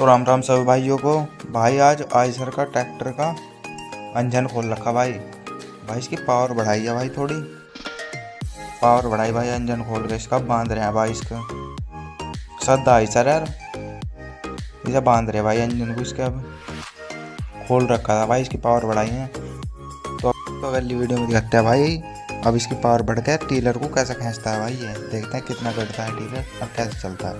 तो राम राम सभी भाइयों को। भाई आज आयसर का ट्रैक्टर का इंजन खोल रखा भाई। इसकी पावर बढ़ाई है भाई, थोड़ी पावर बढ़ाई भाई। इंजन खोल के इसका बांध रहे हैं भाई। इसका सदा आयसर यार, इसे बांध रहे भाई इंजन को। इसके अब खोल रखा था भाई, इसकी पावर बढ़ाई है। तो अगली वीडियो में दिखाते हैं भाई अब इसकी पावर बढ़ के टीलर को कैसे खींचता है भाई। ये देखते हैं कितना बढ़ता है टीलर और कैसे चलता है।